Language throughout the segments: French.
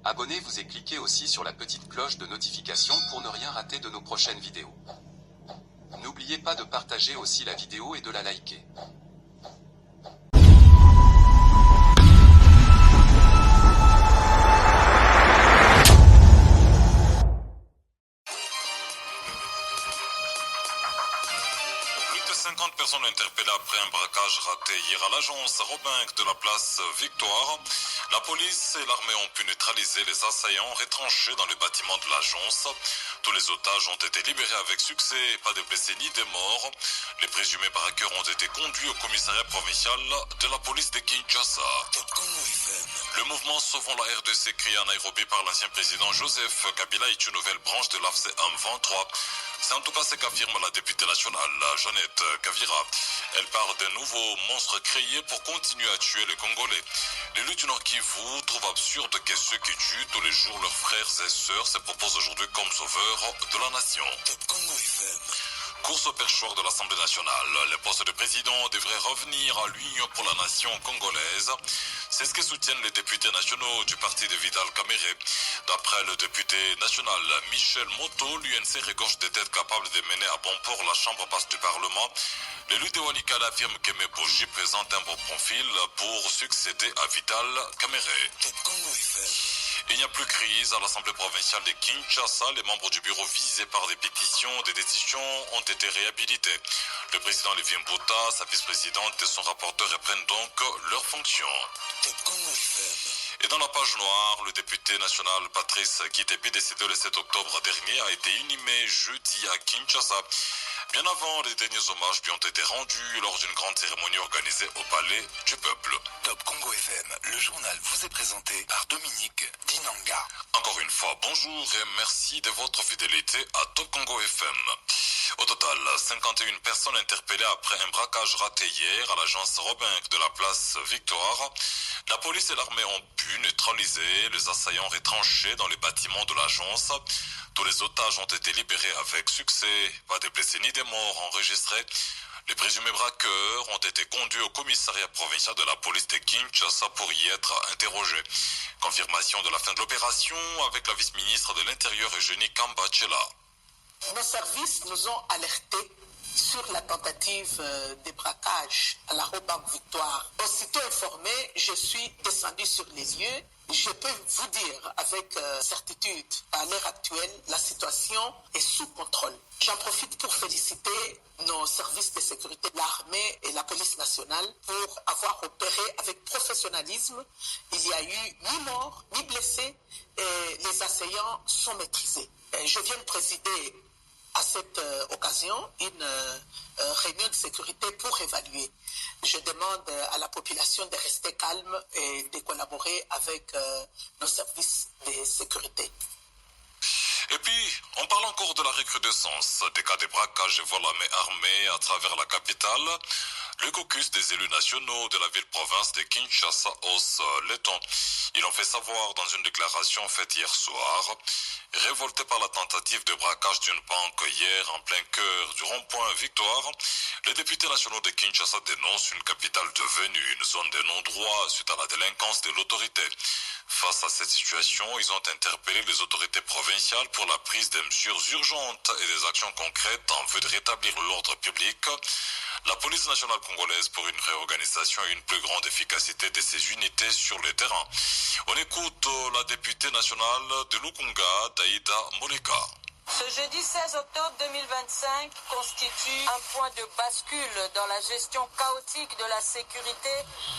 Abonnez-vous et cliquez aussi sur la petite cloche de notification pour ne rien rater de nos prochaines vidéos. N'oubliez pas de partager aussi la vidéo et de la liker. Plus de 50 personnes interpellées après un braquage raté hier à l'agence Robinck de la place Victoire. La police et l'armée ont pu neutraliser les assaillants retranchés dans le bâtiment de l'agence. Tous les otages ont été libérés avec succès, pas de blessés ni de morts. Les présumés braqueurs ont été conduits au commissariat provincial de la police de Kinshasa. Le mouvement Sauvons la RDC créé à Nairobi par l'ancien président Joseph Kabila est une nouvelle branche de l'AFC M23. C'est en tout cas ce qu'affirme la députée nationale, Jeannette Kavira. Elle parle d'un nouveau monstre créé pour continuer à tuer les Congolais. L'élu du Nord Kivu trouve absurde que ceux qui tuent tous les jours leurs frères et sœurs se proposent aujourd'hui comme sauveurs de la nation. Course au perchoir de l'Assemblée nationale. Le poste de président devrait revenir à l'Union pour la nation congolaise. C'est ce que soutiennent les députés nationaux du parti de Vital Kamerhe. D'après le député national Michel Moto, l'UNC regorge des têtes capables de mener à bon port la chambre basse du Parlement. L'élu de Walikale affirme que Meboji présente un bon profil pour succéder à Vital Kamerhe. Il n'y a plus crise à l'Assemblée provinciale de Kinshasa. Les membres du bureau visés par des pétitions, des décisions ont été réhabilités. Le président Lévy Mbouta, sa vice-présidente et son rapporteur reprennent donc leurs fonctions. Et dans la page noire, le député national Patrice Kitebi, décédé le 7 octobre dernier, a été inhumé jeudi à Kinshasa. Bien avant, les derniers hommages lui ont été rendus lors d'une grande cérémonie organisée au Palais du Peuple. Top Congo FM, le journal vous est présenté par Dominique Dinanga. Encore une fois, bonjour et merci de votre fidélité à Top Congo FM. Au total, 51 personnes interpellées après un braquage raté hier à l'agence Robinck de la place Victoire. La police et l'armée ont pu neutraliser les assaillants retranchés dans les bâtiments de l'agence. Tous les otages ont été libérés avec succès. Pas de blessés ni de morts enregistrés. Les présumés braqueurs ont été conduits au commissariat provincial de la police de Kinshasa pour y être interrogés. Confirmation de la fin de l'opération avec la vice-ministre de l'Intérieur Eugénie Kambachela. Nos services nous ont alertés sur la tentative de braquage à la Robinck Victoire. Aussitôt informé, je suis descendu sur les lieux. Je peux vous dire avec certitude, à l'heure actuelle, la situation est sous contrôle. J'en profite pour féliciter nos services de sécurité, l'armée et la police nationale, pour avoir opéré avec professionnalisme. Il n'y a eu ni mort, ni blessés, et les assaillants sont maîtrisés. Je viens de présider à cette occasion une réunion de sécurité pour évaluer. Je demande à la population de rester calme et de collaborer avec nos services de sécurité. Et puis, on parle encore de la recrudescence des cas de braquage et vol à main armée à travers la capitale. Le caucus des élus nationaux de la ville-province de Kinshasa hausse les tons. Ils l'ont fait savoir dans une déclaration faite hier soir. Révoltés par la tentative de braquage d'une banque hier en plein cœur du rond-point Victoire, les députés nationaux de Kinshasa dénoncent une capitale devenue une zone de non-droit suite à la délinquance de l'autorité. Face à cette situation, ils ont interpellé les autorités provinciales pour la prise de mesures urgentes et des actions concrètes en vue de rétablir l'ordre public. La police nationale congolaise pour une réorganisation et une plus grande efficacité de ses unités sur le terrain. On écoute la députée nationale de Lukunga, Daïda Moleka. Ce jeudi 16 octobre 2025 constitue un point de bascule dans la gestion chaotique de la sécurité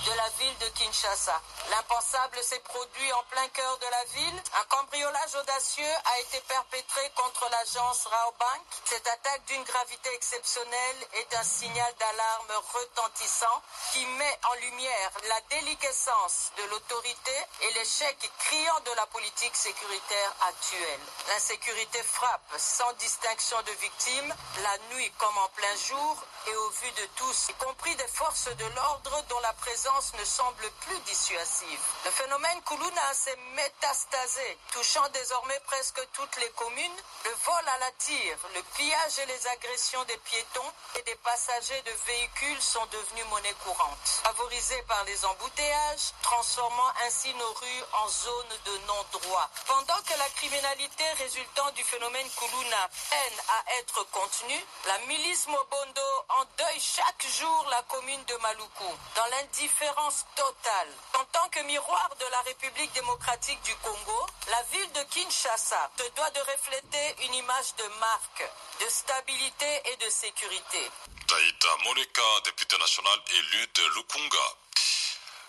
de la ville de Kinshasa. L'impensable s'est produit en plein cœur de la ville. Un cambriolage audacieux a été perpétré contre l'agence Robinck. Cette attaque d'une gravité exceptionnelle est un signal d'alarme retentissant qui met en lumière la déliquescence de l'autorité et l'échec criant de la politique sécuritaire actuelle. L'insécurité frappe sans distinction de victimes, la nuit comme en plein jour et au vu de tous, y compris des forces de l'ordre dont la présence ne semble plus dissuasive. Le phénomène Kuluna s'est métastasé, touchant désormais presque toutes les communes. Le vol à la tire, le pillage et les agressions des piétons et des passagers de véhicules sont devenus monnaie courante. Favorisés par les embouteillages, transformant ainsi nos rues en zones de non-droit. Pendant que la criminalité résultant du phénomène Kuluna peine à être contenue, la milice Mobondo endeuille chaque jour la commune de Maluku, dans l'indifférence totale. En tant que miroir de la République démocratique du Congo, la ville de Kinshasa se doit de refléter une image de marque, de stabilité et de sécurité. Taïta Moleka, député national élu de Lukunga.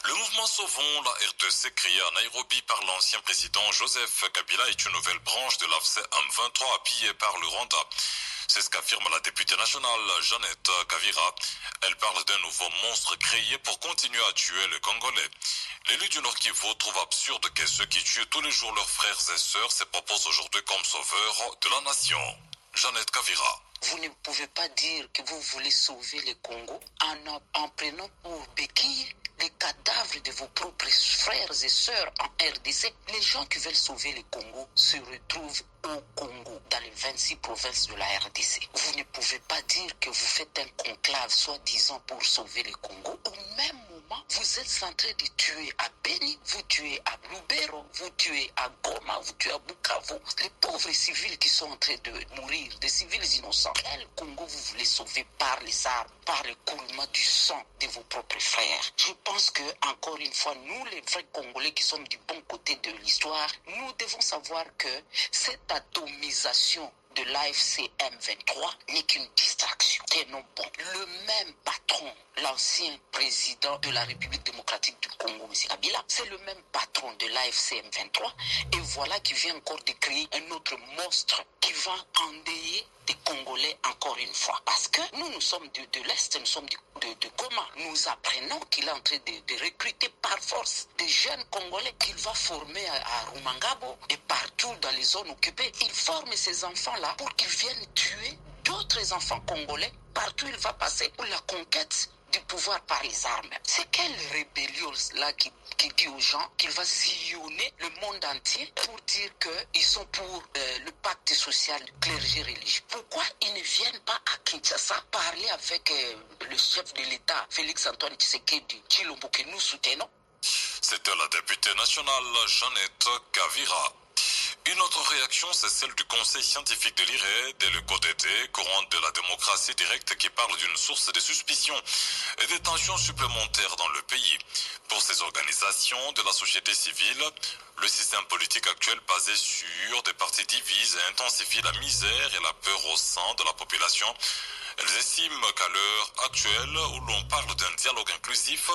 Le mouvement Sauvons la RDC créé à Nairobi par l'ancien président Joseph Kabila est une nouvelle branche de l'AFC M23 appuyée par le Rwanda. C'est ce qu'affirme la députée nationale Jeannette Kavira. Elle parle d'un nouveau monstre créé pour continuer à tuer les Congolais. L'élu du Nord Kivu trouve absurde que ceux qui tuent tous les jours leurs frères et sœurs se proposent aujourd'hui comme sauveurs de la nation. Jeannette Kavira. Vous ne pouvez pas dire que vous voulez sauver le Congo en prenant pour béquille les cadavres de vos propres frères et sœurs en RDC. Les gens qui veulent sauver le Congo se retrouvent au Congo, dans les 26 provinces de la RDC. Vous ne pouvez pas dire que vous faites un conclave soi-disant pour sauver le Congo. Au même moment, vous êtes en train de tuer à Beni, vous tuez à Lubero, vous tuez à Goma, vous tuez à Bukavu. Les pauvres civils qui sont en train de mourir, des civils innocents. Quel Congo vous voulez sauver par les armes, par le coulement du sang de vos propres frères? Je pense que, encore une fois, nous, les vrais Congolais qui sommes du bon côté de l'histoire, nous devons savoir que cette atomisation de l'AFC M23 n'est qu'une distraction. Tenons bon. Le même patron, l'ancien président de la République démocratique du Congo, M. Kabila, c'est le même patron de l'AFC M23. Et voilà qui vient encore de créer un autre monstre qui va endeuiller des Congolais encore une fois. Parce que nous sommes de l'Est, nous sommes de Goma. Nous apprenons qu'il est en train de recruter par force des jeunes Congolais qu'il va former à Rumangabo et partout dans les zones occupées. Il forme ces enfants-là pour qu'ils viennent tuer d'autres enfants congolais partout où il va passer pour la conquête du pouvoir par les armes. C'est quelle rébellion là qui dit aux gens qu'il va sillonner le monde entier pour dire qu'ils sont pour le pacte social clergé religieux. Pourquoi ils ne viennent pas à Kinshasa parler avec le chef de l'État, Félix-Antoine Tshisekedi Tshilombo, que nous soutenons? C'était la députée nationale Jeannette Kavira. Une autre réaction, c'est celle du Conseil scientifique de l'IRE, de l'ECODT, courant de la démocratie directe qui parle d'une source de suspicion et de tensions supplémentaires dans le pays. Pour ces organisations de la société civile, le système politique actuel basé sur des partis divisés intensifie la misère et la peur au sein de la population. Elles estiment qu'à l'heure actuelle, où l'on parle d'un dialogue inclusif,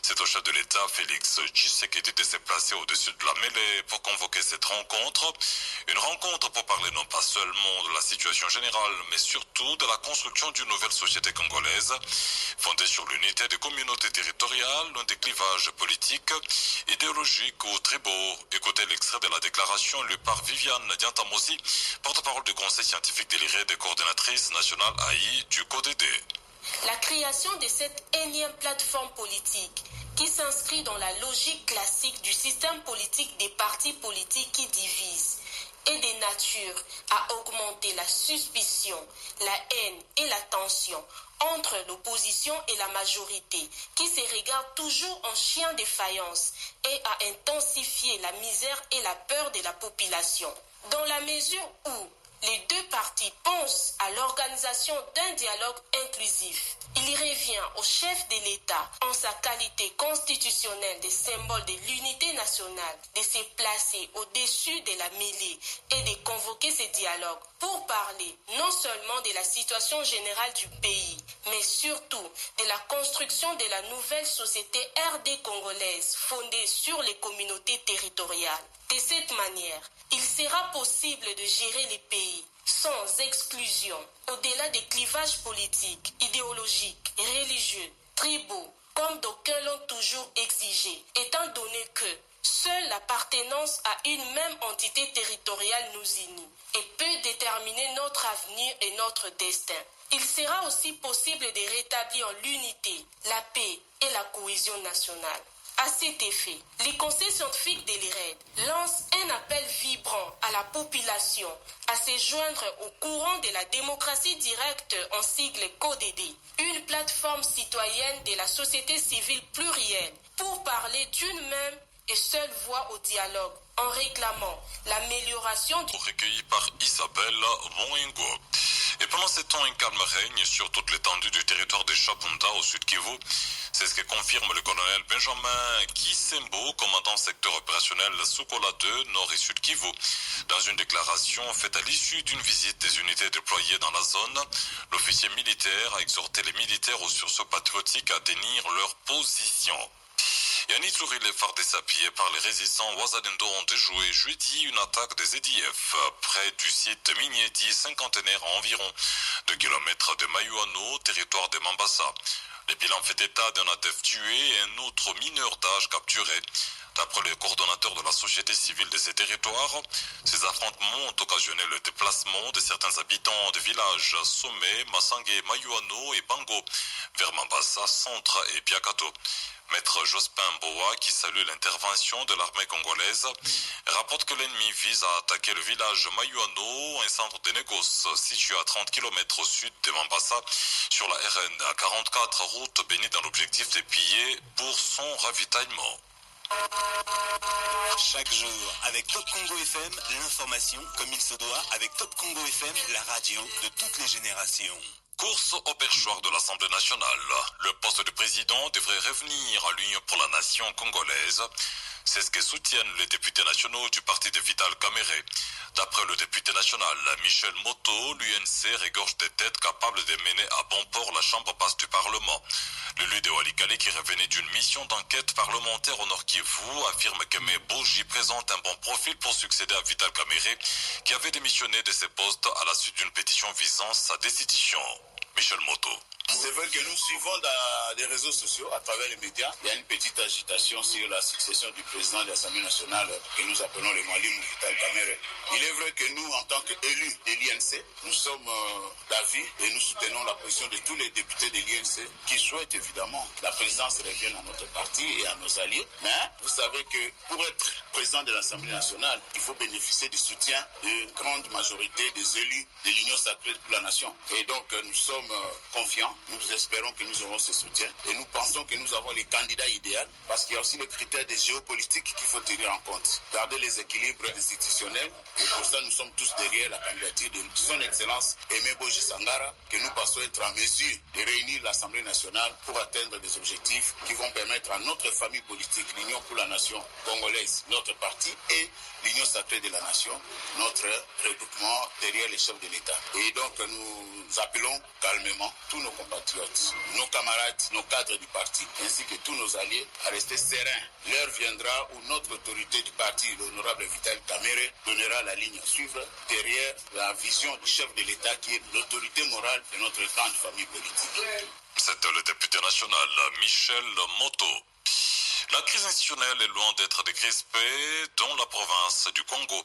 c'est au chef de l'État, Félix Tshisekedi, de se placer au-dessus de la mêlée pour convoquer cette rencontre. Une rencontre pour parler non pas seulement de la situation générale, mais surtout de la construction d'une nouvelle société congolaise, fondée sur l'unité des communautés territoriales, loin des clivages politiques, idéologiques ou tribaux. Écoutez l'extrait de la déclaration lue par Viviane Diantamosi, porte-parole du Conseil scientifique de l'IRE, des coordinatrices nationales AI du CODD. La création de cette énième plateforme politique qui s'inscrit dans la logique classique du système politique des partis politiques qui divisent est de nature à augmenter la suspicion, la haine et la tension entre l'opposition et la majorité qui se regardent toujours en chien de faïence et à intensifier la misère et la peur de la population. Dans la mesure où les deux partis pensent à l'organisation d'un dialogue inclusif, il revient au chef de l'État, en sa qualité constitutionnelle de symbole de l'unité nationale, de se placer au-dessus de la mêlée et de convoquer ce dialogue pour parler non seulement de la situation générale du pays, mais surtout de la construction de la nouvelle société RD congolaise fondée sur les communautés territoriales. De cette manière, il sera possible de gérer les pays sans exclusion, au-delà des clivages politiques, idéologiques, religieux, tribaux, comme d'aucuns l'ont toujours exigé, étant donné que Seule l'appartenance à une même entité territoriale nous unit et peut déterminer notre avenir et notre destin. Il sera aussi possible de rétablir l'unité, la paix et la cohésion nationale. À cet effet, les conseils scientifiques de l'IRED lancent un appel vibrant à la population à se joindre au courant de la démocratie directe en sigle CODD, une plateforme citoyenne de la société civile plurielle pour parler d'une même et seule voix au dialogue en réclamant l'amélioration du... Recueilli par Isabelle Moingo. Et pendant ces temps, un calme règne sur toute l'étendue du territoire de Chabunda au sud Kivu. C'est ce que confirme le colonel Benjamin Kisembo, commandant secteur opérationnel Sokola 2, Nord et Sud Kivu. Dans une déclaration faite à l'issue d'une visite des unités déployées dans la zone, l'officier militaire a exhorté les militaires au sursaut patriotique à tenir leur position. Et à Nituri, les phares désappuillés par les résistants Ouazalendo ont déjoué jeudi une attaque des EDF près du site minier dit cinquantenaire à environ 2 km de Mayuano, territoire de Mambasa. Les bilans fait état d'un ADF tué et un autre mineur d'âge capturé. D'après le coordonnateur de la société civile de ces territoires, ces affrontements ont occasionné le déplacement de certains habitants des villages Sommet, Massangue, Mayuano et Bango vers Mambasa, Centre et Biakato. Maître Jospin Boa, qui salue l'intervention de l'armée congolaise, rapporte que l'ennemi vise à attaquer le village Mayuano, un centre de négoce situé à 30 km au sud de Mambasa, sur la RN 44, route bénie dans l'objectif de piller pour son ravitaillement. Chaque jour, avec Top Congo FM, l'information comme il se doit avec Top Congo FM, la radio de toutes les générations. Course au perchoir de l'Assemblée nationale. Le poste de président devrait revenir à l'Union pour la nation congolaise. C'est ce que soutiennent les députés nationaux du parti de Vital Kamerhe. D'après le député national Michel Moto, l'UNC regorge des têtes capables de mener à bon port la chambre basse du Parlement. L'élu de Walikale, qui revenait d'une mission d'enquête parlementaire au Nord Kivu, affirme que Meboji présente un bon profil pour succéder à Vital Kamerhe, qui avait démissionné de ses postes à la suite d'une pétition visant sa destitution. Michel Moto. C'est vrai que nous suivons dans les réseaux sociaux, à travers les médias, il y a une petite agitation sur la succession du président de l'Assemblée nationale que nous appelons le Mali Vital Kamerhe. Il est vrai que nous, en tant qu'élus de l'INC, nous sommes d'avis et nous soutenons la position de tous les députés de l'INC qui souhaitent évidemment que la présidence revienne à notre parti et à nos alliés. Mais vous savez que pour être président de l'Assemblée nationale, il faut bénéficier du soutien d'une grande majorité des élus de l'Union sacrée pour la nation. Et donc nous sommes confiants. Nous espérons que nous aurons ce soutien et nous pensons que nous avons les candidats idéaux parce qu'il y a aussi les critères de géopolitique qu'il faut tenir en compte. Garder les équilibres institutionnels et pour ça nous sommes tous derrière la candidature de son Excellence Aimé Boji Sangara que nous pensons être en mesure de réunir l'Assemblée nationale pour atteindre des objectifs qui vont permettre à notre famille politique, l'Union pour la nation congolaise, notre parti et l'Union sacrée de la nation, notre regroupement derrière les chefs de l'État. Et donc nous appelons calmement tous nos compatriotes, nos camarades, nos cadres du parti, ainsi que tous nos alliés à rester sereins. L'heure viendra où notre autorité du parti, l'honorable Vital Kamerhe, donnera la ligne à suivre derrière la vision du chef de l'État qui est l'autorité morale de notre grande famille politique. C'était le député national Michel Moto. La crise institutionnelle est loin d'être décrispée dans la province du Congo.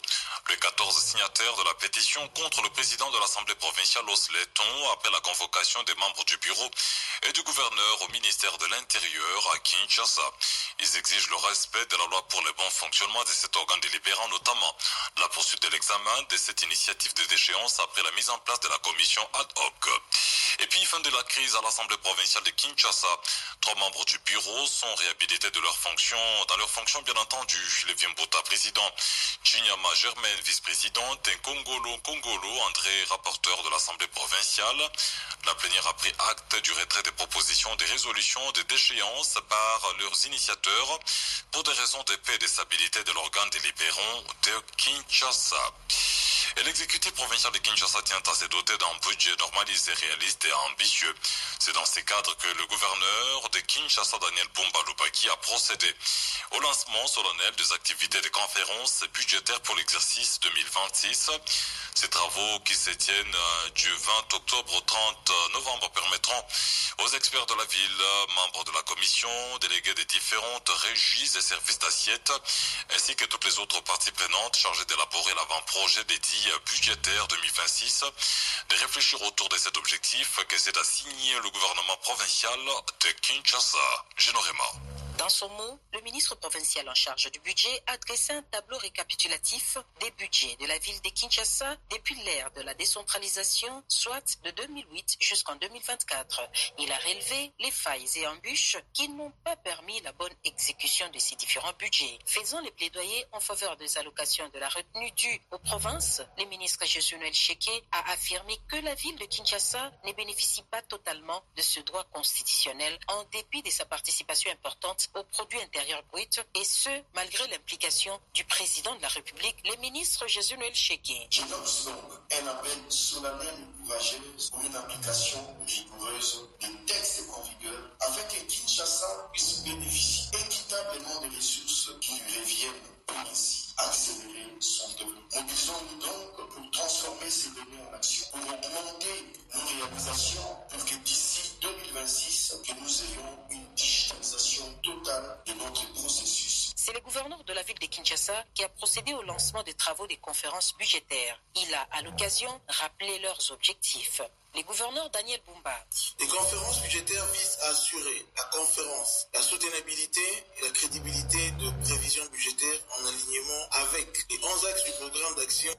Les 14 signataires de la pétition contre le président de l'Assemblée provinciale Osleton appellent la convocation des membres du bureau et du gouverneur au ministère de l'Intérieur à Kinshasa. Ils exigent le respect de la loi pour le bon fonctionnement de cet organe délibérant, notamment la poursuite de l'examen de cette initiative de déchéance après la mise en place de la commission ad hoc. Et puis, fin de la crise à l'Assemblée provinciale de Kinshasa, 3 membres du bureau sont réhabilités de leur fonction, dans leur fonction bien entendu. Lévien Bouta, président, Chinyama Germaine, vice-présidente, et Kongolo André, rapporteur de l'Assemblée provinciale. La plénière a pris acte du retrait des propositions des résolutions de déchéance par leurs initiateurs pour des raisons de paix et de stabilité de l'organe délibérant de Kinshasa. Et l'exécutif provincial de Kinshasa tient à se doter d'un budget normalisé, réaliste et ambitieux. C'est dans ces cadres que le gouverneur de Kinshasa, Daniel Bumba Lubaki, a procédé au lancement solennel des activités de conférences budgétaires pour l'exercice 2026. Ces travaux qui se tiennent du 20 octobre au 30 novembre permettront aux experts de la ville, membres de la commission, délégués des différentes régies et services d'assiette, ainsi que toutes les autres parties prenantes chargées d'élaborer l'avant-projet des dits budgétaires 2026, de réfléchir autour de cet objectif que c'est d'assigner le gouvernement provincial de Kinshasa. Génoréma. Dans son mot, le ministre provincial en charge du budget a dressé un tableau récapitulatif des budgets de la ville de Kinshasa depuis l'ère de la décentralisation, soit de 2008 jusqu'en 2024. Il a relevé les failles et embûches qui n'ont pas permis la bonne exécution de ces différents budgets. Faisant les plaidoyers en faveur des allocations de la retenue due aux provinces, le ministre Josué Cheke a affirmé que la ville de Kinshasa ne bénéficie pas totalement de ce droit constitutionnel en dépit de sa participation importante au produit intérieur brut, et ce, malgré l'implication du président de la République, le ministre Josué Cheke. Je lance donc un appel solennel et courageux pour une application rigoureuse des textes en vigueur, afin que Kinshasa puisse bénéficier équitablement des ressources qui lui reviennent, pour ainsi accélérer son développement. Mobilisons-nous donc pour transformer ces données en action, pour augmenter nos réalisations, pour que d'ici 2026, que nous ayons une digitalisation totale de notre processus. C'est le gouverneur de la ville de Kinshasa qui a procédé au lancement des travaux des conférences budgétaires. Il a, à l'occasion, rappelé leurs objectifs. Le gouverneur Daniel Bumba. Les conférences budgétaires visent à assurer la conférence, la soutenabilité et la crédibilité de prévisions budgétaires en alignement avec les 11 axes du programme d'action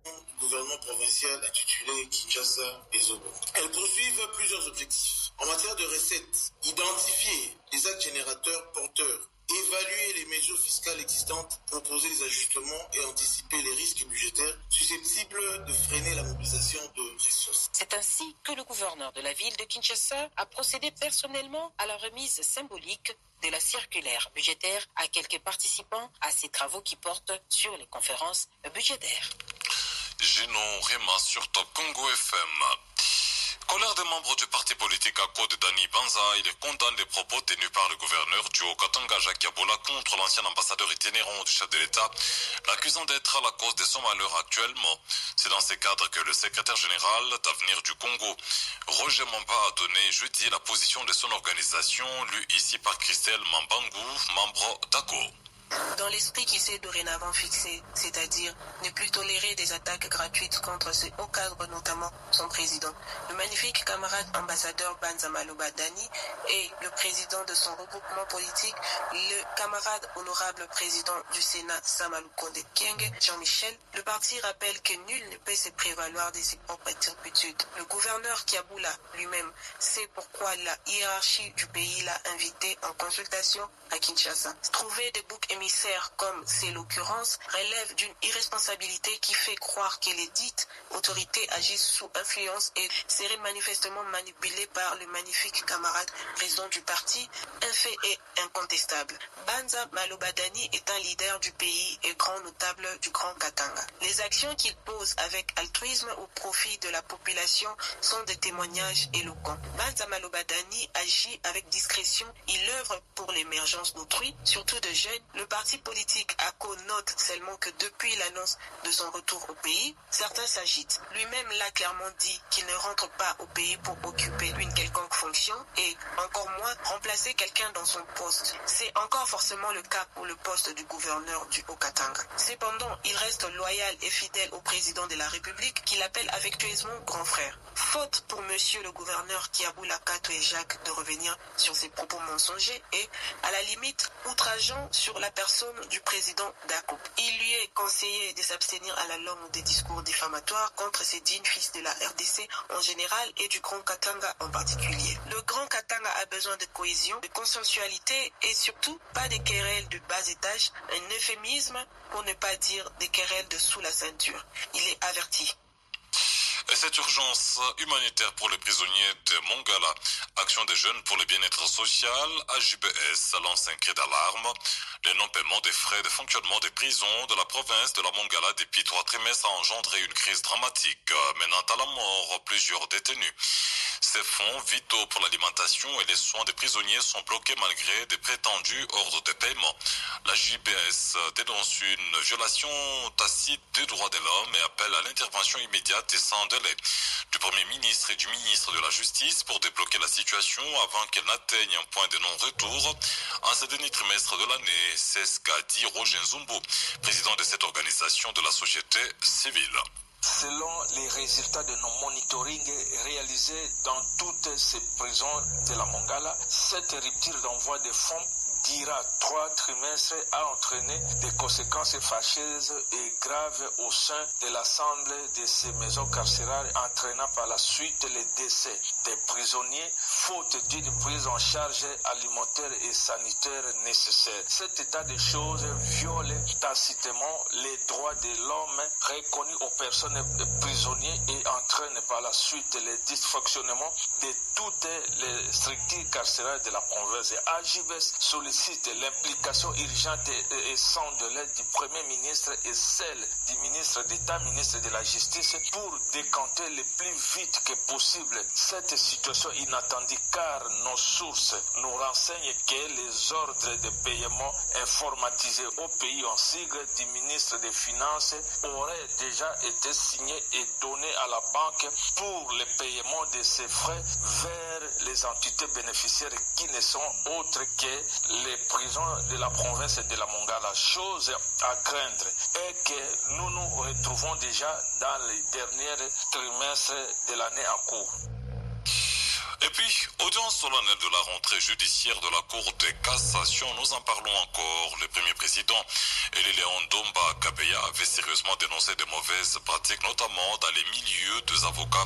du gouvernement provincial intitulé Kinshasa et Zobo. Elles poursuivent plusieurs objectifs. En matière de recettes, identifier les actes générateurs porteurs, évaluer les mesures fiscales existantes, proposer les ajustements et anticiper les risques budgétaires susceptibles de freiner la mobilisation de ressources. C'est ainsi que le gouverneur de la ville de Kinshasa a procédé personnellement à la remise symbolique de la circulaire budgétaire à quelques participants à ces travaux qui portent sur les conférences budgétaires. Génon Réma sur Top Congo FM. Colère des membres du parti politique à Code Dani Banza, il condamne les propos tenus par le gouverneur du Haut-Katanga, Jacques Yaboula, contre l'ancien ambassadeur itinérant du chef de l'État, l'accusant d'être à la cause de son malheur actuellement. C'est dans ces cadres que le secrétaire général d'Avenir du Congo, Roger Mamba, a donné jeudi la position de son organisation, lue ici par Christelle Mambangou, membre d'ACO. Dans l'esprit qui s'est dorénavant fixé, c'est-à-dire ne plus tolérer des attaques gratuites contre ce haut cadre, notamment son président. Le magnifique camarade ambassadeur Banza Maloba Dani et le président de son regroupement politique, le camarade honorable président du Sénat Samalou Konde Kienge, Jean-Michel, le parti rappelle que nul ne peut se prévaloir de ses propres turpitudes. Le gouverneur Kiaboula lui-même sait pourquoi la hiérarchie du pays l'a invité en consultation à Kinshasa. Trouver des boucs émissaires, comme c'est l'occurrence, relève d'une irresponsabilité qui fait croire que les dites autorités agissent sous influence et seraient manifestement manipulées par le magnifique camarade président du parti. Un fait est incontestable. Banza Maloba Dani est un leader du pays et grand notable du Grand Katanga. Les actions qu'il pose avec altruisme au profit de la population sont des témoignages éloquents. Banza Maloba Dani agit avec discrétion. Il œuvre pour l'émergence d'autrui, surtout de jeunes. Le parti politique ACO note seulement que depuis l'annonce de son retour au pays, certains s'agitent. Lui-même l'a clairement dit qu'il ne rentre pas au pays pour occuper une quelconque fonction et encore moins remplacer quelqu'un dans son poste. C'est encore forcément le cas pour le poste du gouverneur du Haut-Katanga. Cependant, il reste loyal et fidèle au président de la République qu'il appelle affectueusement grand frère. Faute pour monsieur le gouverneur Kiaboula Kato et Jacques de revenir sur ses propos mensongers et, à la limite, outrageant sur la personne du président d'ACO. Il lui est conseillé de s'abstenir à la longue des discours diffamatoires contre ces dignes fils de la RDC en général et du Grand Katanga en particulier. Le Grand Katanga a besoin de cohésion, de consensualité et surtout pas de querelles de bas étage, un euphémisme pour ne pas dire des querelles de sous la ceinture. Il est averti. Et cette urgence humanitaire pour les prisonniers de Mongala, Action des jeunes pour le bien-être social, AJBS, lance un cri d'alarme. Le non-paiement des frais de fonctionnement des prisons de la province de la Mongala depuis 3 trimestres a engendré une crise dramatique, menant à la mort plusieurs détenus. Ces fonds vitaux pour l'alimentation et les soins des prisonniers sont bloqués malgré des prétendus ordres de paiement. La JBS dénonce une violation tacite des droits de l'homme et appelle à l'intervention immédiate et sans délai du Premier ministre et du ministre de la Justice pour débloquer la situation avant qu'elle n'atteigne un point de non-retour en ce dernier trimestre de l'année. C'est ce qu'a dit Roger Nzumbu, président de cette organisation de la société civile. Selon les résultats de nos monitorings réalisés dans toutes ces prisons de la Mongala, cette rupture d'envoi de fonds dira 3 trimestres a entraîné des conséquences fâcheuses et graves au sein de l'ensemble de ces maisons carcérales, entraînant par la suite les décès des prisonniers, faute d'une prise en charge alimentaire et sanitaire nécessaire. Cet état de choses viole tacitement les droits de l'homme reconnus aux personnes prisonniers et entraîne par la suite le dysfonctionnement de toutes les structures carcérales de la province. AJBS sollicite l'implication urgente et sans délai du Premier ministre et celle du ministre d'État, ministre de la Justice, pour décanter le plus vite que possible cette situation inattendue, car nos sources nous renseignent que les ordres de paiement informatisés au pays en sigle du ministre des Finances auraient déjà été signés et donnés à la banque pour le paiement de ces frais vers les entités bénéficiaires qui ne sont autres que les prisons de la province de la Mongala. Chose à craindre est que nous nous retrouvons déjà dans les derniers trimestres de l'année en cours. Et puis, audience solennelle de la rentrée judiciaire de la Cour de cassation, nous en parlons encore. Le premier président, Léon Domba Kabeya, avait sérieusement dénoncé de mauvaises pratiques, notamment dans les milieux des avocats.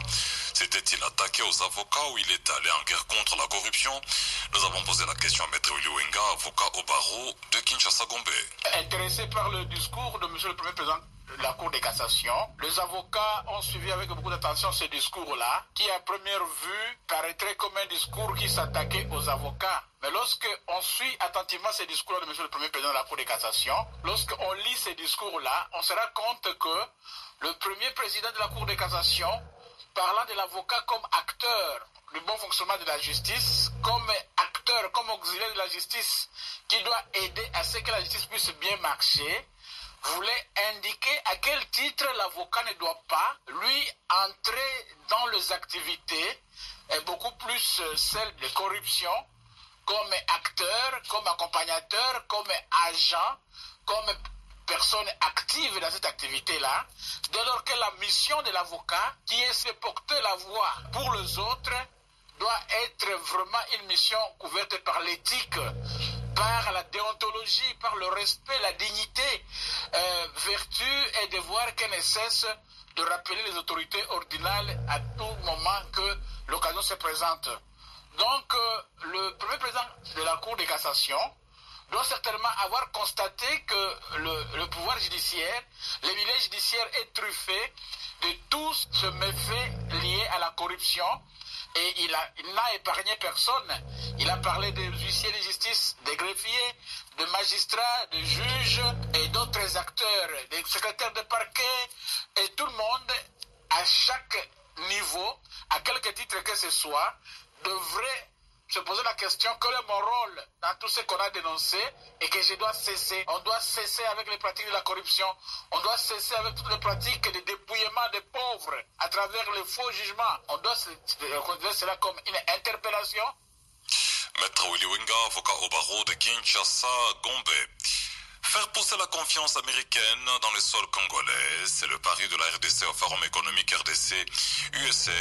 S'était-il attaqué aux avocats ou il est allé en guerre contre la corruption? Nous avons posé la question à Maître Willy Wenga, avocat au barreau de Kinshasa-Gombe. Intéressé par le discours de M. le Premier président de la Cour de cassation, les avocats ont suivi avec beaucoup d'attention ce discours-là, qui à première vue paraîtrait comme un discours qui s'attaquait aux avocats. Mais lorsqu'on suit attentivement ces discours de M. le Premier président de la Cour de cassation, lorsqu'on lit ces discours-là, on se rend compte que le premier président de la Cour de cassation, parlant de l'avocat comme acteur du bon fonctionnement de la justice, comme acteur, comme auxiliaire de la justice, qui doit aider à ce que la justice puisse bien marcher, voulait indiquer à quel titre l'avocat ne doit pas, lui, entrer dans les activités, et beaucoup plus celles de corruption, comme acteur, comme accompagnateur, comme agent, comme personne active dans cette activité-là, dès lors que la mission de l'avocat, qui est de porter la voix pour les autres, doit être vraiment une mission couverte par l'éthique, par la déontologie, par le respect, la dignité, vertu et devoir qu'elle ne cesse de rappeler les autorités ordinales à tout moment que l'occasion se présente. Donc, le premier président de la Cour de cassation doit certainement avoir constaté que le pouvoir judiciaire, le milieu judiciaire est truffé de tous ce méfait lié à la corruption. Et il n'a épargné personne. Il a parlé des huissiers de justice, des greffiers, de magistrats, de juges et d'autres acteurs, des secrétaires de parquet, et tout le monde, à chaque niveau, à quelque titre que ce soit, devrait se poser la question quel est mon rôle dans tout ce qu'on a dénoncé et que je dois cesser. On doit cesser avec les pratiques de la corruption. On doit cesser avec toutes les pratiques de dépouillement des pauvres à travers les faux jugements. On doit considérer cela comme une interpellation. Maître Willy Wenga, avocat au barreau de Kinshasa-Gombe. Faire pousser la confiance américaine dans les sols congolais, c'est le pari de la RDC au Forum économique RDC-USA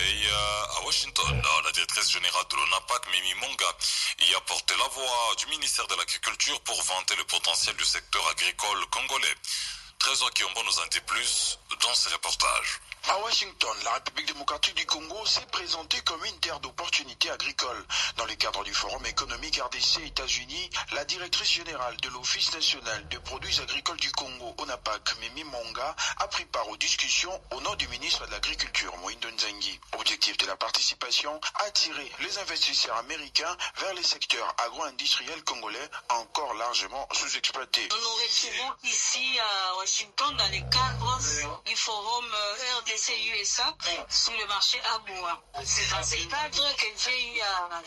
à Washington. La directrice générale de l'ONAPAC, Mimi Monga, y a porté la voix du ministère de l'Agriculture pour vanter le potentiel du secteur agricole congolais. Trésor Kiombo nous en dit plus dans ses reportages. À Washington, la République démocratique du Congo s'est présentée comme une terre d'opportunités agricoles. Dans le cadre du Forum économique RDC-États-Unis, la directrice générale de l'Office national de produits agricoles du Congo, ONAPAC, Mimi Monga, a pris part aux discussions au nom du ministre de l'Agriculture, Moïndo Nzangi. Objectif de la participation, attirer les investisseurs américains vers les secteurs agro-industriels congolais encore largement sous-exploités. Nous nous retrouvons ici à Washington dans le cadre du Forum RDC-USA sur le marché Agoua. C'est dans ce cadre que j'ai eu à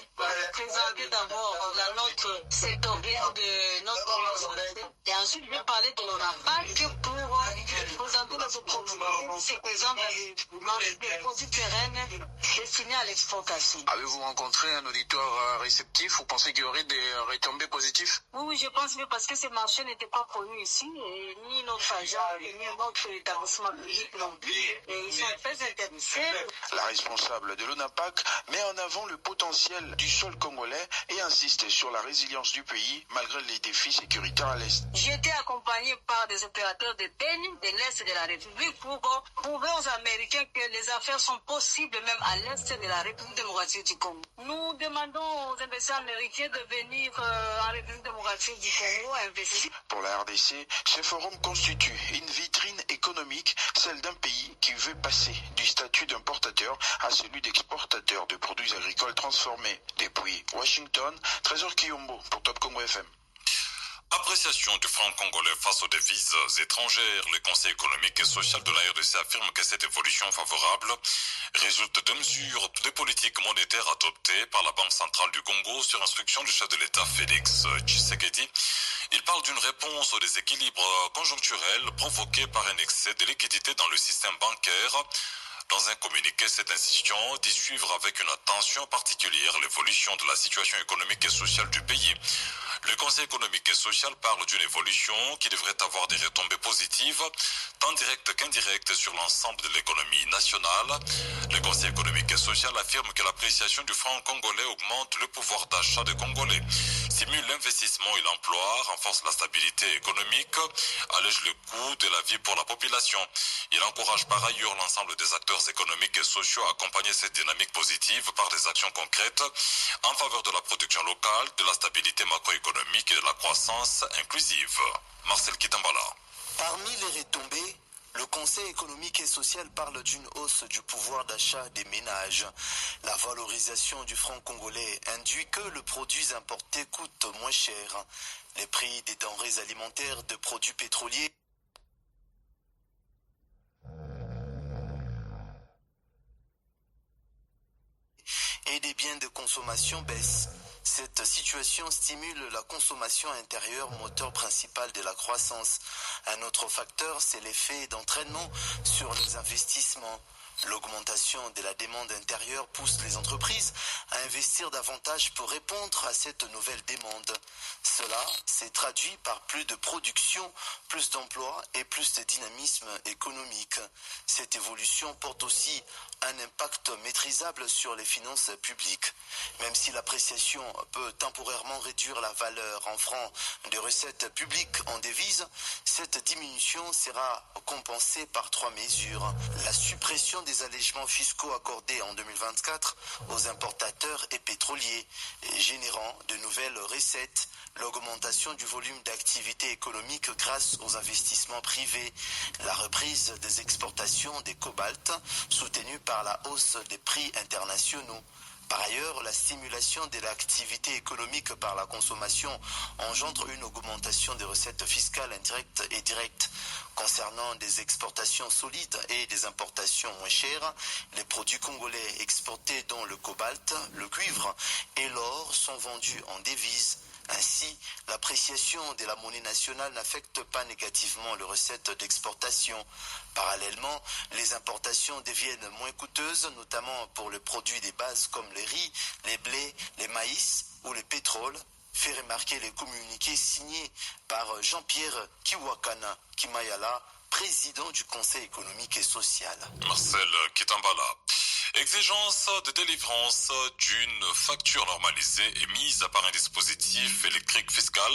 présenter d'abord la note sectorielle de notre communauté. Et ensuite, je vais parler de l'ONAPAC pour présenter les opportunités. C'est présent dans les produits pérennes destinés à l'exportation. Avez-vous rencontré un auditoire réceptif? Vous pensez qu'il y aurait des retombées positives? Oui, je pense, mais parce que ce marché n'était pas connu ici, et ni notre agent, ni notre établissement public non plus. Et ils sont très intéressés. La responsable de l'ONAPAC met en avant le potentiel du sol congolais et insiste sur la résilience du pays malgré les défis sécuritaires à l'Est. J'ai été accompagné par des opérateurs de Beni, de l'Est de la République, pour prouver aux Américains que les affaires sont possibles même à l'Est de la République démocratique du Congo. Nous demandons aux investisseurs américains de venir en République démocratique du Congo investir. Pour la RDC, ce forum constitue une vitrine économique, celle d'un pays qui veut passer du statut d'importateur à celui d'exportateur de produits agricoles transformés. Depuis Washington, Trésor Kiyombo pour Top Congo FM. Appréciation du franc congolais face aux devises étrangères. Le Conseil économique et social de la RDC affirme que cette évolution favorable résulte de mesures de politique monétaire adoptées par la Banque centrale du Congo sur instruction du chef de l'État Félix Tshisekedi. Il parle d'une réponse aux déséquilibres conjoncturels provoqués par un excès de liquidité dans le système bancaire. Dans un communiqué, cette institution dit suivre avec une attention particulière l'évolution de la situation économique et sociale du pays. Le Conseil économique et social parle d'une évolution qui devrait avoir des retombées positives, tant directes qu'indirectes sur l'ensemble de l'économie nationale. Le Conseil économique et social affirme que l'appréciation du franc congolais augmente le pouvoir d'achat des Congolais, stimule l'investissement et l'emploi, renforce la stabilité économique, allège le coût de la vie pour la population. Il encourage par ailleurs l'ensemble des acteurs économiques et sociaux à accompagner cette dynamique positive par des actions concrètes en faveur de la production locale, de la stabilité macroéconomique et de la croissance inclusive. Marcel Kitambala. Parmi les retombées, le Conseil économique et social parle d'une hausse du pouvoir d'achat des ménages. La valorisation du franc congolais induit que le produit importé coûte moins cher. Les prix des denrées alimentaires, de produits pétroliers et des biens de consommation baissent. Cette situation stimule la consommation intérieure, moteur principal de la croissance. Un autre facteur, c'est l'effet d'entraînement sur les investissements. L'augmentation de la demande intérieure pousse les entreprises à investir davantage pour répondre à cette nouvelle demande. Cela s'est traduit par plus de production, plus d'emplois et plus de dynamisme économique. Cette évolution porte aussi un impact maîtrisable sur les finances publiques. Même si l'appréciation peut temporairement réduire la valeur en francs des recettes publiques en devises, cette diminution sera compensée par 3 mesures. La suppression des allègements fiscaux accordés en 2024 aux importateurs et pétroliers, générant de nouvelles recettes, l'augmentation du volume d'activité économique grâce aux investissements privés, la reprise des exportations des cobaltes soutenues par la hausse des prix internationaux. Par ailleurs, la stimulation de l'activité économique par la consommation engendre une augmentation des recettes fiscales indirectes et directes. Concernant des exportations solides et des importations moins chères, les produits congolais exportés dont le cobalt, le cuivre et l'or sont vendus en devises. Ainsi, l'appréciation de la monnaie nationale n'affecte pas négativement les recettes d'exportation. Parallèlement, les importations deviennent moins coûteuses, notamment pour les produits des bases comme les riz, les blés, les maïs ou le pétrole, fait remarquer les communiqués signés par Jean-Pierre Kiwakana Kimayala, président du Conseil économique et social. Marcel Kitambala. Exigence de délivrance d'une facture normalisée émise par un dispositif électrique fiscal.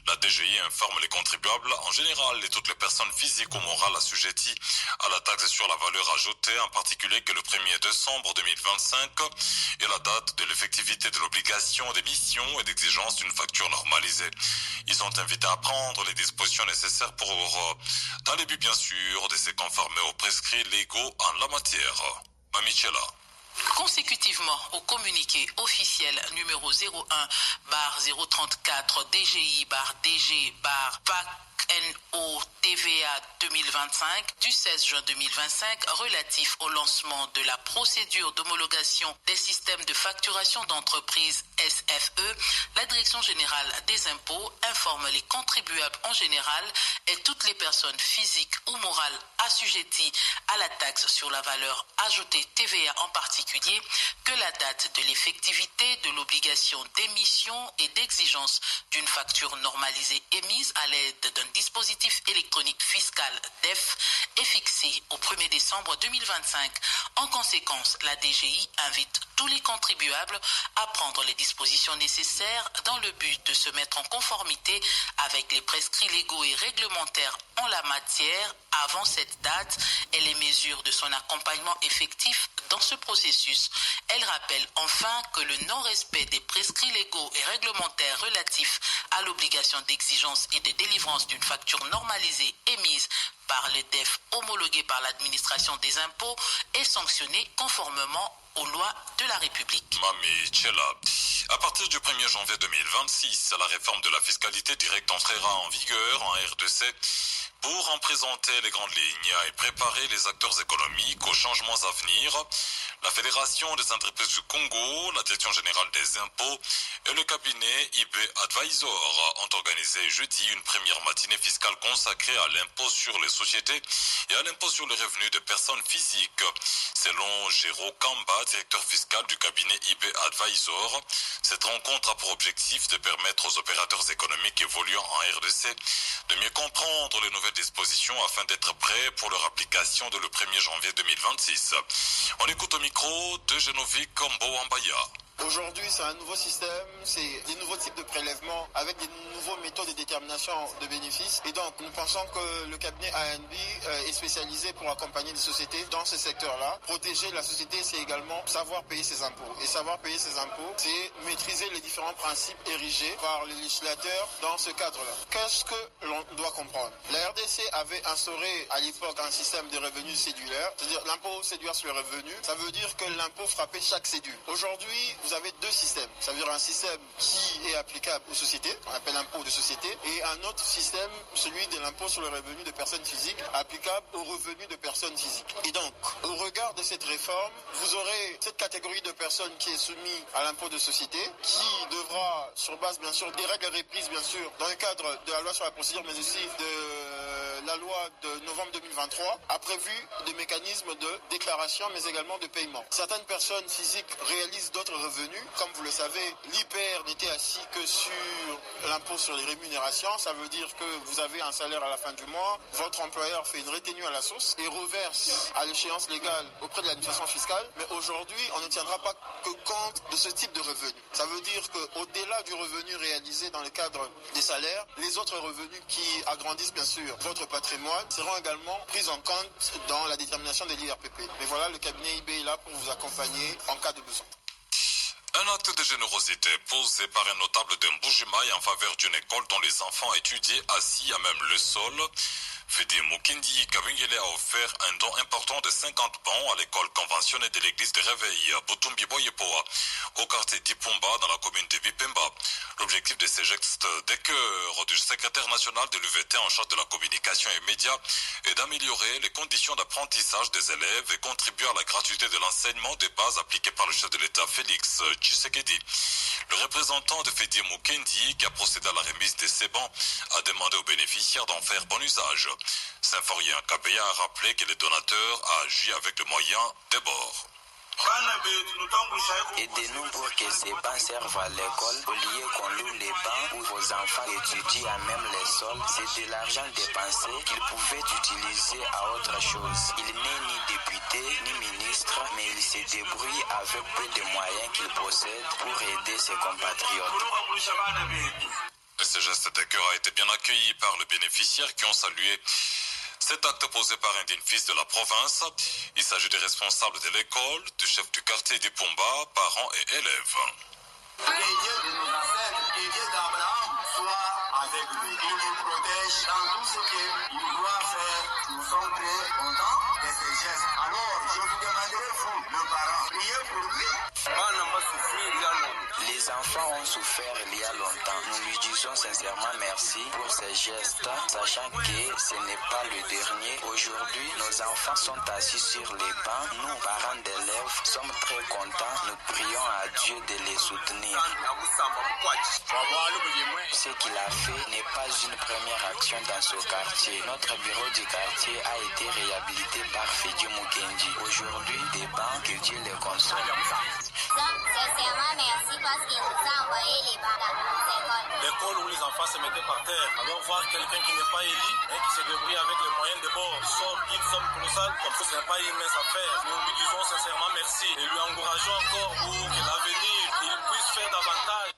La DGI informe les contribuables en général et toutes les personnes physiques ou morales assujetties à la taxe sur la valeur ajoutée, en particulier que le 1er décembre 2025 est la date de l'effectivité de l'obligation d'émission et d'exigence d'une facture normalisée. Ils sont invités à prendre les dispositions nécessaires pour, dans le but bien sûr, de se conformer aux prescrits légaux en la matière. Mamichela. Consécutivement au communiqué officiel numéro 01/034 DGI/DG/PAC NO TVA 2025 du 16 juin 2025 relatif au lancement de la procédure d'homologation des systèmes de facturation d'entreprise SFE, la Direction générale des impôts informe les contribuables en général et toutes les personnes physiques ou morales assujetties à la taxe sur la valeur ajoutée TVA en particulier que la date de l'effectivité de l'obligation d'émission et d'exigence d'une facture normalisée émise à l'aide d'un dispositif électronique fiscal DEF est fixée au 1er décembre 2025. En conséquence, la DGI invite tous les contribuables à prendre les dispositions nécessaires dans le but de se mettre en conformité avec les prescrits légaux et réglementaires en la matière avant cette date et les mesures de son accompagnement effectif dans ce processus. Elle rappelle enfin que le non-respect des prescrits légaux et réglementaires relatifs à l'obligation d'exigence et de délivrance d'une facture normalisée émise par le DEF homologué par l'administration des impôts est sanctionné conformément aux lois de la République. Mamichela. À partir du 1er janvier 2026, la réforme de la fiscalité directe entrera en vigueur en RDC. Pour en présenter les grandes lignes et préparer les acteurs économiques aux changements à venir, la Fédération des entreprises du Congo, la Direction générale des impôts et le cabinet IB Advisor ont organisé jeudi une première matinée fiscale consacrée à l'impôt sur les sociétés et à l'impôt sur les revenus des personnes physiques. Selon Géraud Kamba, directeur fiscal du cabinet IB Advisor, cette rencontre a pour objectif de permettre aux opérateurs économiques évoluant en RDC de mieux comprendre les nouvelles dispositions afin d'être prêts pour leur application dès le 1er janvier 2026. On écoute au micro de Genovic Mbowambaya. Aujourd'hui, c'est un nouveau système, c'est des nouveaux types de prélèvements avec des nouveaux méthodes de détermination de bénéfices. Et donc, nous pensons que le cabinet ANB est spécialisé pour accompagner les sociétés dans ce secteur-là. Protéger la société, c'est également savoir payer ses impôts. Et savoir payer ses impôts, c'est maîtriser les différents principes érigés par les législateurs dans ce cadre-là. Qu'est-ce que l'on doit comprendre? La RDC avait instauré à l'époque un système de revenus cédulaire, c'est-à-dire l'impôt cédulaire sur le revenu. Ça veut dire que l'impôt frappait chaque cédule. Aujourd'hui, vous avez deux systèmes. Ça veut dire un système qui est applicable aux sociétés, on appelle l'impôt de société, et un autre système, celui de l'impôt sur le revenu de personnes physiques, applicable aux revenus de personnes physiques. Et donc, au regard de cette réforme, vous aurez cette catégorie de personnes qui est soumise à l'impôt de société, qui devra, sur base bien sûr des règles reprises bien sûr, dans le cadre de la loi sur la procédure, mais aussi de la loi de novembre 2023, a prévu des mécanismes de déclaration, mais également de paiement. Certaines personnes physiques réalisent d'autres revenus. Comme vous le savez, l'IPR n'était assis que sur l'impôt sur les rémunérations. Ça veut dire que vous avez un salaire à la fin du mois, votre employeur fait une retenue à la source et reverse à l'échéance légale auprès de l'administration fiscale. Mais aujourd'hui, on ne tiendra pas que compte de ce type de revenus. Ça veut dire qu'au-delà du revenu réalisé dans le cadre des salaires, les autres revenus qui agrandissent bien sûr votre patrimoine seront également pris en compte dans la détermination de l'IRPP. Mais voilà, le cabinet IB est là pour vous accompagner en cas de besoin. Un acte de générosité posé par un notable de Mbujimaï en faveur d'une école dont les enfants étudient assis à même le sol. Fedi Mukendi Kabengele a offert un don important de 50 bons à l'école conventionnée de l'église de Réveil à Butumbi Boyepoa, au quartier d'Ipumba dans la commune de Bipemba. L'objectif de ces gestes de cœur du secrétaire national de l'UVT en charge de la communication et médias est d'améliorer les conditions d'apprentissage des élèves et contribuer à la gratuité de l'enseignement des bases appliquées par le chef de l'État Félix Tshisekedi. Le représentant de Fedi Mukendi, qui a procédé à la remise de ces bons, a demandé aux bénéficiaires d'en faire bon usage. Symphorien Kabeya a rappelé que le donateur a agi avec le moyen des bords. Aidez-nous pour que ces bancs servent à l'école, au lieu qu'on loue les bancs où vos enfants étudient à même les sols. C'est de l'argent dépensé qu'ils pouvaient utiliser visé à autre chose. Il n'est ni député ni ministre, mais il se débrouille avec peu de moyens qu'il possède pour aider ses compatriotes. Et ce geste de cœur a été bien accueilli par les bénéficiaires qui ont salué cet acte posé par un digne fils de la province. Il s'agit des responsables de l'école, du chef du quartier du Pumba, parents et élèves. Que les dieux de nos ancêtres, les dieux d'Abraham, soient avec lui. Il nous protège dans tout ce qu'il doit faire. Nous sommes très contents de ces gestes. Alors, je vous demanderai, vous, le parent, priez pour lui. Les enfants ont souffert il y a longtemps. Nous lui disons sincèrement merci pour ces gestes, sachant que ce n'est pas le dernier. Aujourd'hui, nos enfants sont assis sur les bancs. Nous, parents d'élèves, sommes très contents. Nous prions à Dieu de les soutenir. Ce qu'il a fait n'est pas une première action dans ce quartier. Notre bureau du quartier a été réhabilité par Fedi Mukendi. Aujourd'hui, des bancs, que Dieu les console. Sincèrement, merci parce qu'il nous a envoyé les bancs dans notre école. L'école où les enfants se mettaient par terre. Alors voir quelqu'un qui n'est pas élu et qui se débrouille avec les moyens de bord, une somme colossale, comme ça, ce n'est pas une mince affaire. Nous lui disons sincèrement merci et lui encourageons encore pour que l'avenir, il puisse faire davantage.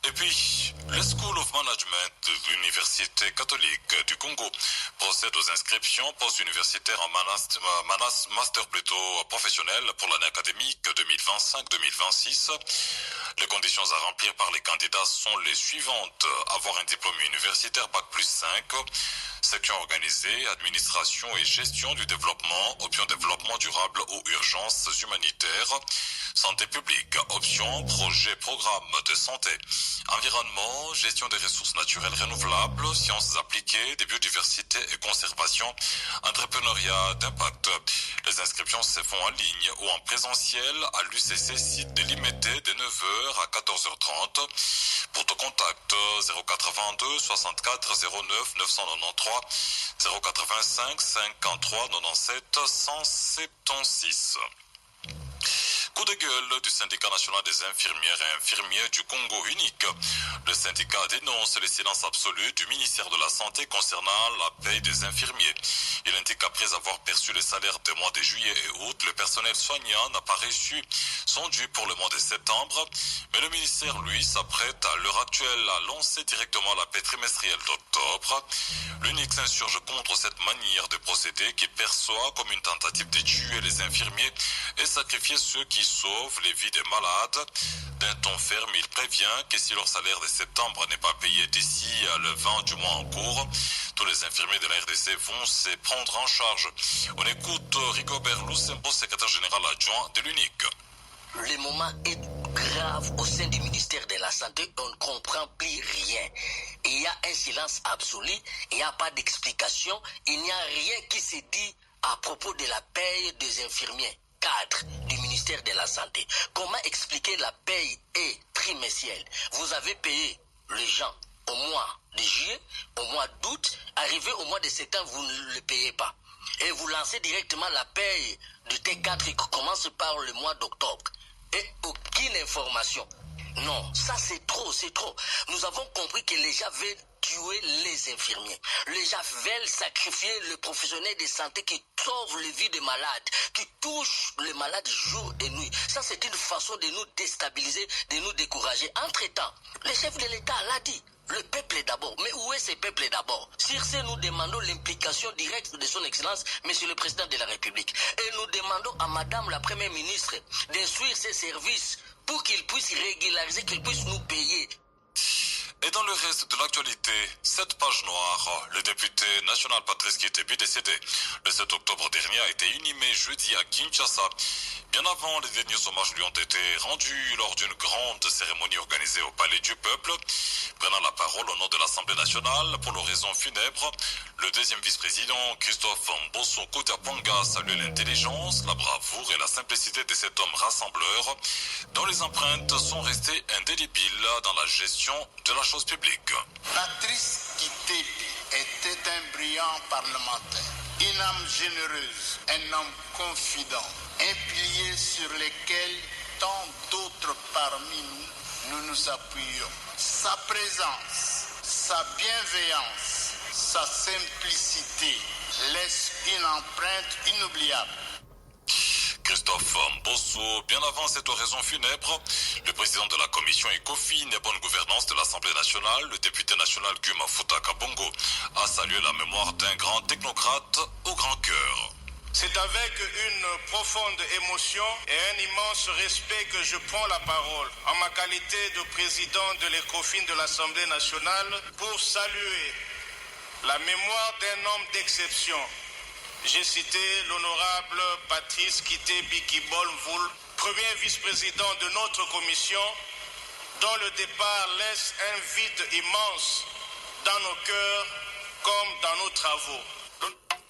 Et puis, le School of Management de l'Université catholique du Congo procède aux inscriptions post-universitaires en master plutôt professionnel pour l'année académique 2025-2026. Les conditions à remplir par les candidats sont les suivantes. Avoir un diplôme universitaire Bac+5, section organisée, administration et gestion du développement, option développement durable ou urgences humanitaires, santé publique, option projet programme de santé, environnement, gestion des ressources naturelles renouvelables, sciences appliquées, des biodiversités et conservation, entrepreneuriat d'impact. Les inscriptions se font en ligne ou en présentiel à l'UCC site délimité de 9h à 14h30. Pour tout contact 082 64 09 993 085 53 97 176. Coup de gueule du syndicat national des infirmières et infirmiers du Congo unique. Le syndicat dénonce le silence absolu du ministère de la Santé concernant la paye des infirmiers. Il indique qu'après avoir perçu les salaires des mois de juillet et août, le personnel soignant n'a pas reçu son dû pour le mois de septembre. Mais le ministère, lui, s'apprête à l'heure actuelle à lancer directement la paie trimestrielle d'octobre. L'UNIC s'insurge contre cette manière de procéder qu'il perçoit comme une tentative de tuer les infirmiers et sacrifier ceux qui sauvent les vies des malades. D'un ton ferme, il prévient que si leur salaire de septembre n'est pas payé d'ici le 20 du mois en cours, tous les infirmiers de la RDC vont se prendre en charge. On écoute Rigobert Lusembo, secrétaire général adjoint de l'UNIC. Le moment est grave au sein du ministère de la Santé, on ne comprend plus rien. Il y a un silence absolu, il n'y a pas d'explication, il n'y a rien qui se dit à propos de la paye des infirmiers cadres du ministère de la Santé. Comment expliquer la paye et trimestrielle? Vous avez payé les gens au mois de juillet, au mois d'août, arrivé au mois de septembre, vous ne le payez pas. Et vous lancez directement la paye de T4 qui commence par le mois d'octobre. Et aucune information. Non, ça c'est trop, c'est trop. Nous avons compris que les gens veulent tuer les infirmiers. Les gens veulent sacrifier le professionnel de santé qui sauve les vies des malades, qui touche les malades jour et nuit. Ça c'est une façon de nous déstabiliser, de nous décourager. Entre-temps, le chef de l'État l'a dit. Le peuple d'abord. Mais où est ce peuple d'abord? Sur ce, nous demandons l'implication directe de son Excellence, Monsieur le Président de la République. Et nous demandons à Madame la Première ministre d'instruire ses services pour qu'ils puissent régulariser, qu'ils puissent nous payer. Et dans le reste de l'actualité, cette page noire, le député national Patrice Kitebi décédé le 7 octobre dernier a été inhumé jeudi à Kinshasa. Bien avant, les derniers hommages lui ont été rendus lors d'une grande cérémonie organisée au Palais du Peuple. Prenant la parole au nom de l'Assemblée nationale pour l'oraison funèbre, le deuxième vice-président Christophe Mbosso Kodiapanga salue l'intelligence, la bravoure et la simplicité de cet homme rassembleur dont les empreintes sont restées indélébiles dans la gestion de la chose publique. Patrice Kitebi était un brillant parlementaire, une âme généreuse, un homme confident, un pilier sur lequel tant d'autres parmi nous nous appuyons. Sa présence, sa bienveillance, sa simplicité empreinte inoubliable. Christophe Mbosso, bien avant cette oraison funèbre, le président de la commission ECOFIN et bonne gouvernance de l'Assemblée nationale, le député national Guy Mafuta Kabongo, a salué la mémoire d'un grand technocrate au grand cœur. C'est avec une profonde émotion et un immense respect que je prends la parole en ma qualité de président de l'ECOFIN de l'Assemblée nationale pour saluer la mémoire d'un homme d'exception. J'ai cité l'honorable Patrice Kité Bikibol-Voul, premier vice-président de notre commission, dont le départ laisse un vide immense dans nos cœurs comme dans nos travaux.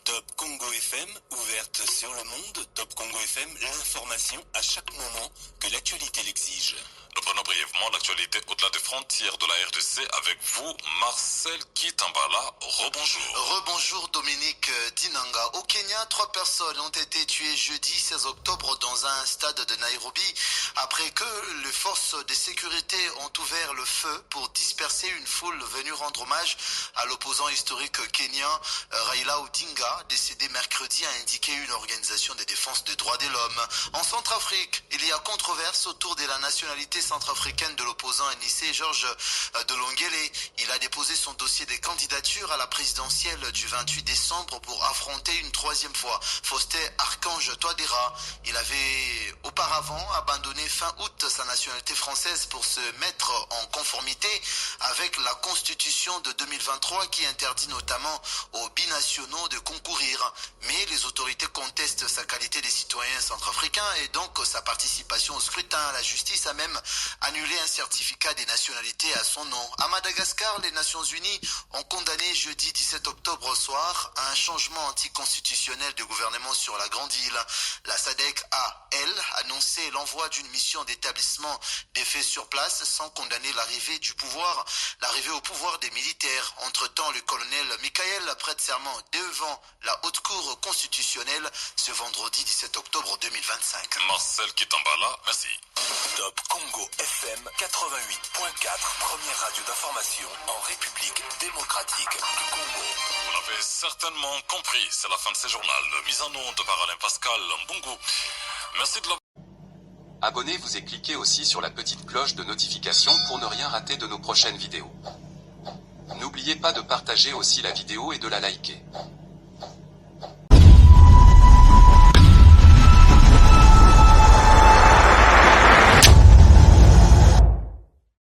Top Congo FM, ouverte sur le monde. Top Congo FM, l'information à chaque moment que l'actualité l'exige. Nous prenons brièvement l'actualité au-delà des frontières de la RDC avec vous, Marcel Kitambala. Rebonjour. Rebonjour Dominique Dinanga. Au Kenya, 3 personnes ont été tuées jeudi 16 octobre dans un stade de Nairobi après que les forces de sécurité ont ouvert le feu pour disperser une foule venue rendre hommage à l'opposant historique kenyan Raila Odinga, décédé mercredi, a indiqué une organisation de défense des droits de l'homme. En Centrafrique, il y a controverse autour de la nationalité centrafricaine de l'opposant Anissé Georges Delongele. Il a déposé son dossier de candidature à la présidentielle du 28 décembre pour affronter une 3e fois Faustin Archange Touadéra. Il avait auparavant abandonné fin août sa nationalité française pour se mettre en conformité avec la constitution de 2023 qui interdit notamment aux binationaux de concourir. Mais les autorités contestent sa qualité de citoyen centrafricain et donc sa participation au scrutin. La justice a même annulé un certificat des nationalités à son nom. À Madagascar, les Nations Unies ont condamné jeudi 17 octobre au soir un changement anticonstitutionnel du gouvernement sur la Grande Île. La SADC a, elle, annoncé l'envoi d'une mission d'établissement des faits sur place sans condamner l'arrivée au pouvoir des militaires. Entre-temps, le colonel Michael prête serment devant la Haute Cour constitutionnelle ce vendredi 17 octobre 2025. Marcel Kitambala, merci. Top Congo FM 88.4, première radio d'information en République démocratique du Congo. Vous l'avez certainement compris, c'est la fin de ce journal. Mise en onde par Alain Pascal Mbungu. Merci de la... Abonnez-vous et cliquez aussi sur la petite cloche de notification pour ne rien rater de nos prochaines vidéos. N'oubliez pas de partager aussi la vidéo et de la liker.